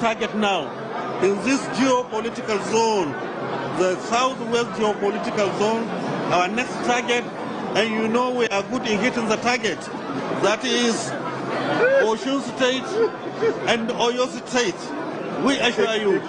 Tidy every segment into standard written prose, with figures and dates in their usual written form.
target now in this geopolitical zone, the southwest geopolitical zone, our next target, and you know we are good in hitting the target. That is Osun State and Oyo State. We assure you,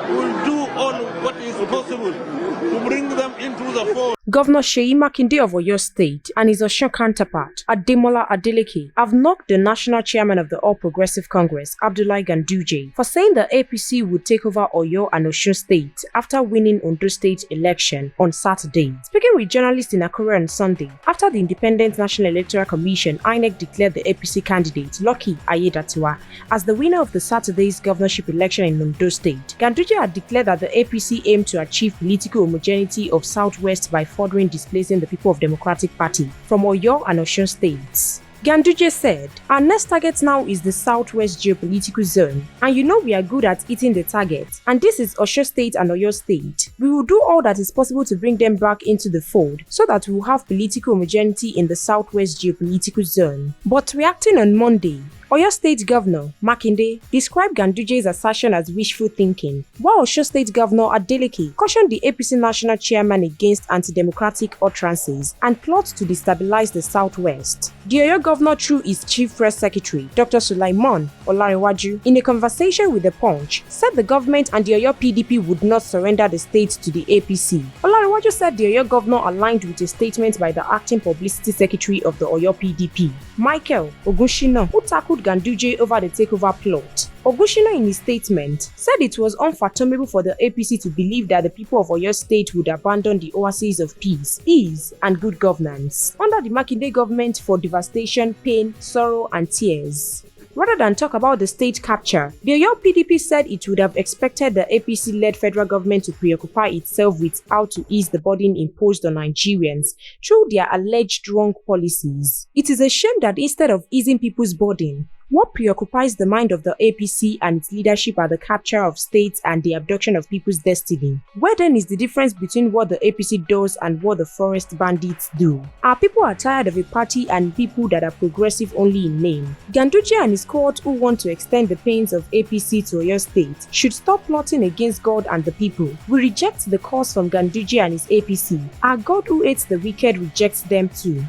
we will do all what is possible to bring them into the fold. Governor Makinde of Oyo State and his Osun counterpart, Adeleke, have knocked the national chairman of the All Progressive Congress, Abdullahi Ganduje, for saying the APC would take over Oyo and Osun State after winning Ondo State election on Saturday. Speaking with journalists in Akure on Sunday, after the Independent National Electoral Commission, INEC declared the APC candidate, Lucky Ayedatiwa, as the winner of the Saturday's governorship election in Ondo State. Ganduje had declared that the APC aimed to achieve political homogeneity of Southwest by furthering displacing the People of Democratic Party from Oyo and Osun states. Ganduje said, "Our next target now is the Southwest geopolitical zone, and you know we are good at hitting the target, and this is Osun State and Oyo State. We will do all that is possible to bring them back into the fold so that we will have political homogeneity in the Southwest geopolitical zone." But reacting on Monday, Oyo State Governor Makinde described Ganduje's assertion as wishful thinking, while Osun State Governor Adeleke cautioned the APC national chairman against anti-democratic utterances and plots to destabilize the Southwest. The Oyo governor, through his chief press secretary, Dr. Sulaiman Olarewaju, in a conversation with The Punch, said the government and the Oyo PDP would not surrender the state to the APC. Olarewaju said the Oyo governor aligned with a statement by the acting publicity secretary of the Oyo PDP, Michael Ogunshina, who tackled Ganduje over the takeover plot. Ogunshina, in his statement, said it was unfathomable for the APC to believe that the people of Oyo State would abandon the oasis of peace, ease, and good governance under the Makinde government for devastation, pain, sorrow, and tears. Rather than talk about the state capture, the Oyo PDP said it would have expected the APC-led federal government to preoccupy itself with how to ease the burden imposed on Nigerians through their alleged wrong policies. It is a shame that instead of easing people's burden, what preoccupies the mind of the APC and its leadership are the capture of states and the abduction of people's destiny. Where then is the difference between what the APC does and what the forest bandits do? Our people are tired of a party and people that are progressive only in name. Ganduje and his cohort who want to extend the pains of APC to Oyo State should stop plotting against God and the people. We reject the calls from Ganduje and his APC. Our God who hates the wicked rejects them too.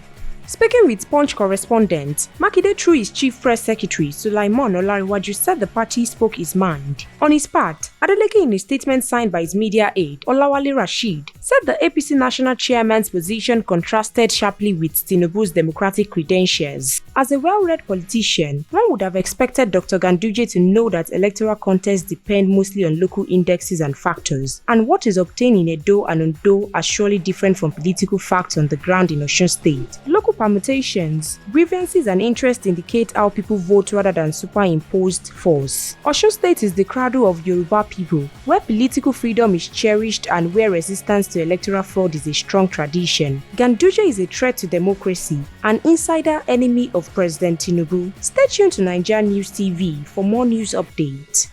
Speaking with Punch correspondent, Makinde, through his chief press secretary, Sulaiman Olarewaju, said the party spoke his mind. On his part, Adeleke, in a statement signed by his media aide, Olawale Rashid, said the APC national chairman's position contrasted sharply with Tinubu's democratic credentials. As a well-read politician, one would have expected Dr. Ganduje to know that electoral contests depend mostly on local indexes and factors, and what is obtained in Edo and Ondo are surely different from political facts on the ground in Osun State. Local permutations, grievances and interests indicate how people vote rather than superimposed force. Osun State is the cradle of Yoruba people, where political freedom is cherished and where resistance to electoral fraud is a strong tradition. Ganduje is a threat to democracy, an insider enemy of President Tinubu. Stay tuned to NaijaNews TV for more news updates.